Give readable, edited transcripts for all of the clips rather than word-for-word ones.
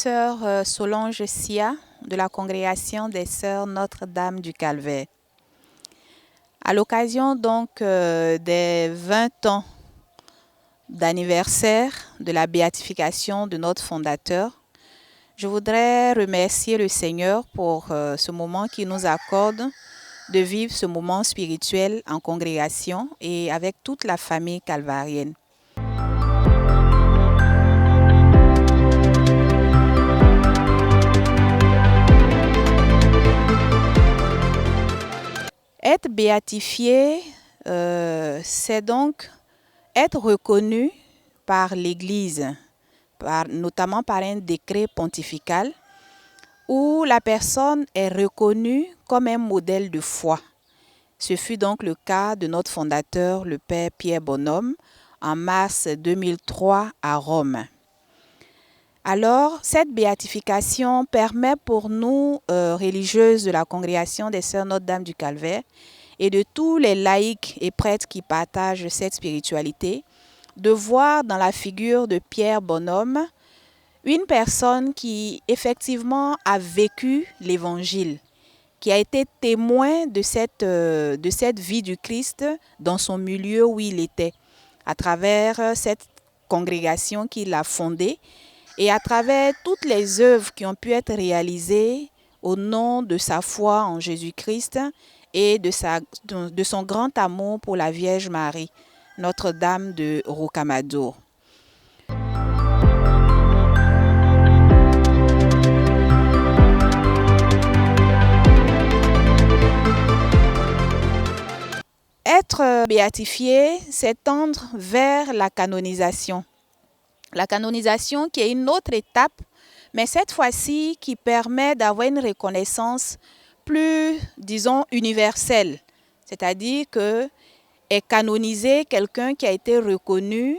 sœur Solange Sia de la congrégation des sœurs Notre-Dame du Calvaire. À l'occasion donc des 20 ans d'anniversaire de la béatification de notre fondateur, je voudrais remercier le Seigneur pour ce moment qu'il nous accorde de vivre ce moment spirituel en congrégation et avec toute la famille calvarienne. Être béatifié, c'est donc être reconnu par l'Église, notamment par un décret pontifical, où la personne est reconnue comme un modèle de foi. Ce fut donc le cas de notre fondateur, le Père Pierre Bonhomme, en mars 2003 à Rome. Alors, cette béatification permet pour nous, religieuses de la congrégation des Sœurs Notre-Dame du Calvaire, et de tous les laïcs et prêtres qui partagent cette spiritualité, de voir dans la figure de Pierre Bonhomme une personne qui effectivement a vécu l'Évangile, qui a été témoin de cette vie du Christ dans son milieu où il était, à travers cette congrégation qu'il a fondée et à travers toutes les œuvres qui ont pu être réalisées au nom de sa foi en Jésus-Christ et de son grand amour pour la Vierge Marie, Notre-Dame de Rocamadour. Être béatifié, c'est tendre vers la canonisation. La canonisation qui est une autre étape, mais cette fois-ci qui permet d'avoir une reconnaissance plus, disons, universelle. C'est-à-dire que est canonisé quelqu'un qui a été reconnu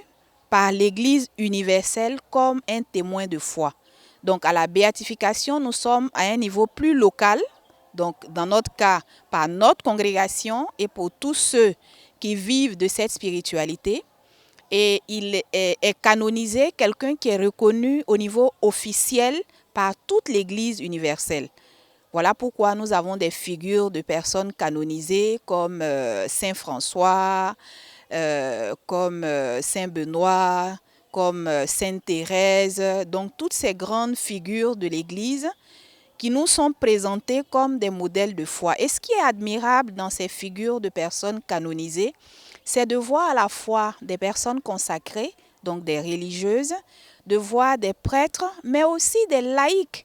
par l'Église universelle comme un témoin de foi. Donc à la béatification, nous sommes à un niveau plus local. Donc, dans notre cas, par notre congrégation et pour tous ceux qui vivent de cette spiritualité. Et il est canonisé quelqu'un qui est reconnu au niveau officiel par toute l'Église universelle. Voilà pourquoi nous avons des figures de personnes canonisées comme Saint François, comme Saint Benoît, comme Sainte Thérèse. Donc, toutes ces grandes figures de l'Église qui nous sont présentés comme des modèles de foi. Et ce qui est admirable dans ces figures de personnes canonisées, c'est de voir à la fois des personnes consacrées, donc des religieuses, de voir des prêtres, mais aussi des laïcs,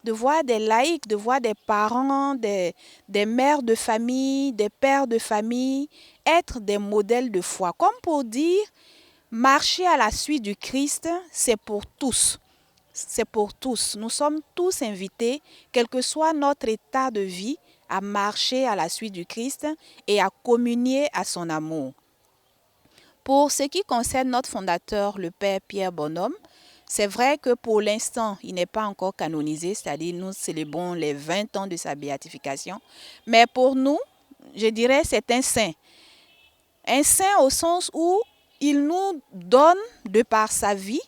de voir des parents, des mères de famille, des pères de famille, être des modèles de foi. Comme pour dire, marcher à la suite du Christ, c'est pour tous. C'est pour tous. Nous sommes tous invités, quel que soit notre état de vie, à marcher à la suite du Christ et à communier à son amour. Pour ce qui concerne notre fondateur, le Père Pierre Bonhomme, c'est vrai que pour l'instant, il n'est pas encore canonisé, c'est-à-dire nous célébrons les 20 ans de sa béatification. Mais pour nous, je dirais c'est un saint. Un saint au sens où il nous donne, de par sa vie,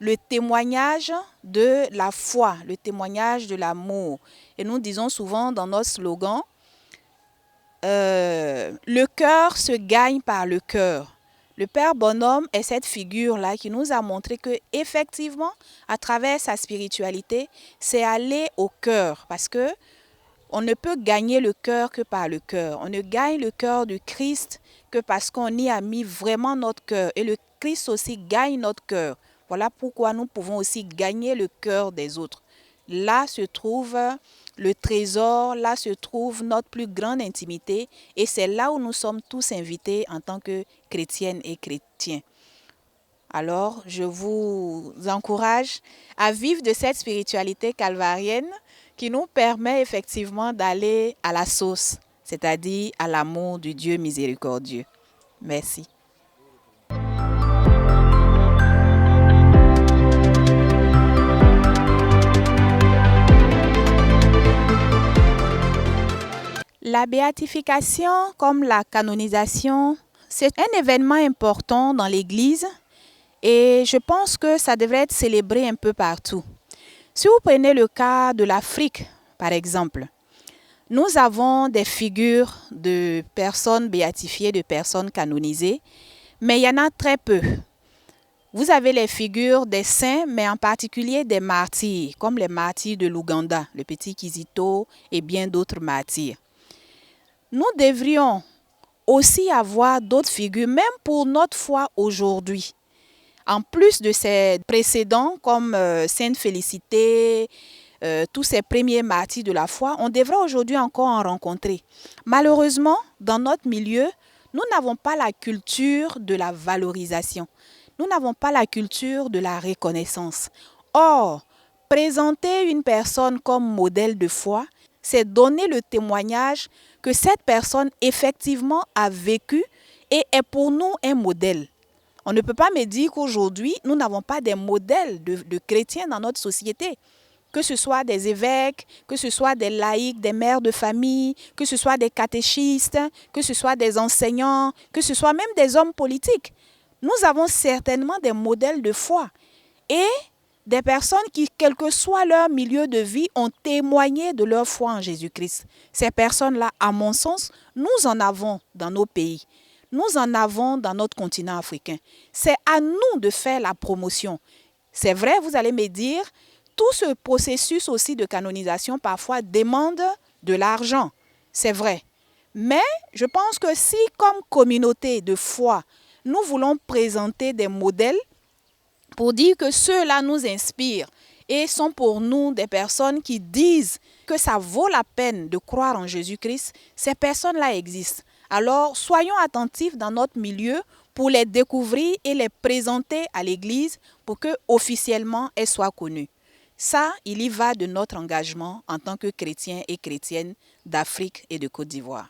le témoignage de la foi, le témoignage de l'amour. Et nous disons souvent dans notre slogan, le cœur se gagne par le cœur. Le Père Bonhomme est cette figure-là qui nous a montré que effectivement, à travers sa spiritualité, c'est aller au cœur. Parce que on ne peut gagner le cœur que par le cœur. On ne gagne le cœur du Christ que parce qu'on y a mis vraiment notre cœur. Et le Christ aussi gagne notre cœur. Voilà pourquoi nous pouvons aussi gagner le cœur des autres. Là se trouve le trésor, là se trouve notre plus grande intimité et c'est là où nous sommes tous invités en tant que chrétiennes et chrétiens. Alors, je vous encourage à vivre de cette spiritualité calvarienne qui nous permet effectivement d'aller à la source, c'est-à-dire à l'amour du Dieu miséricordieux. Merci. La béatification, comme la canonisation, c'est un événement important dans l'Église et je pense que ça devrait être célébré un peu partout. Si vous prenez le cas de l'Afrique, par exemple, nous avons des figures de personnes béatifiées, de personnes canonisées, mais il y en a très peu. Vous avez les figures des saints, mais en particulier des martyrs, comme les martyrs de l'Ouganda, le petit Kizito et bien d'autres martyrs. Nous devrions aussi avoir d'autres figures, même pour notre foi aujourd'hui. En plus de ces précédents, comme Sainte Félicité, tous ces premiers martyrs de la foi, on devrait aujourd'hui encore en rencontrer. Malheureusement, dans notre milieu, nous n'avons pas la culture de la valorisation. Nous n'avons pas la culture de la reconnaissance. Or, présenter une personne comme modèle de foi, c'est donner le témoignage que cette personne effectivement a vécu et est pour nous un modèle. On ne peut pas me dire qu'aujourd'hui, nous n'avons pas des modèles de chrétiens dans notre société. Que ce soit des évêques, que ce soit des laïcs, des mères de famille, que ce soit des catéchistes, que ce soit des enseignants, que ce soit même des hommes politiques. Nous avons certainement des modèles de foi et des personnes qui, quel que soit leur milieu de vie, ont témoigné de leur foi en Jésus-Christ. Ces personnes-là, à mon sens, nous en avons dans nos pays. Nous en avons dans notre continent africain. C'est à nous de faire la promotion. C'est vrai, vous allez me dire, tout ce processus aussi de canonisation parfois demande de l'argent. C'est vrai. Mais je pense que si, comme communauté de foi, nous voulons présenter des modèles pour dire que ceux-là nous inspirent et sont pour nous des personnes qui disent que ça vaut la peine de croire en Jésus-Christ, ces personnes-là existent. Alors, soyons attentifs dans notre milieu pour les découvrir et les présenter à l'Église pour que officiellement elles soient connues. Ça, il y va de notre engagement en tant que chrétiens et chrétiennes d'Afrique et de Côte d'Ivoire.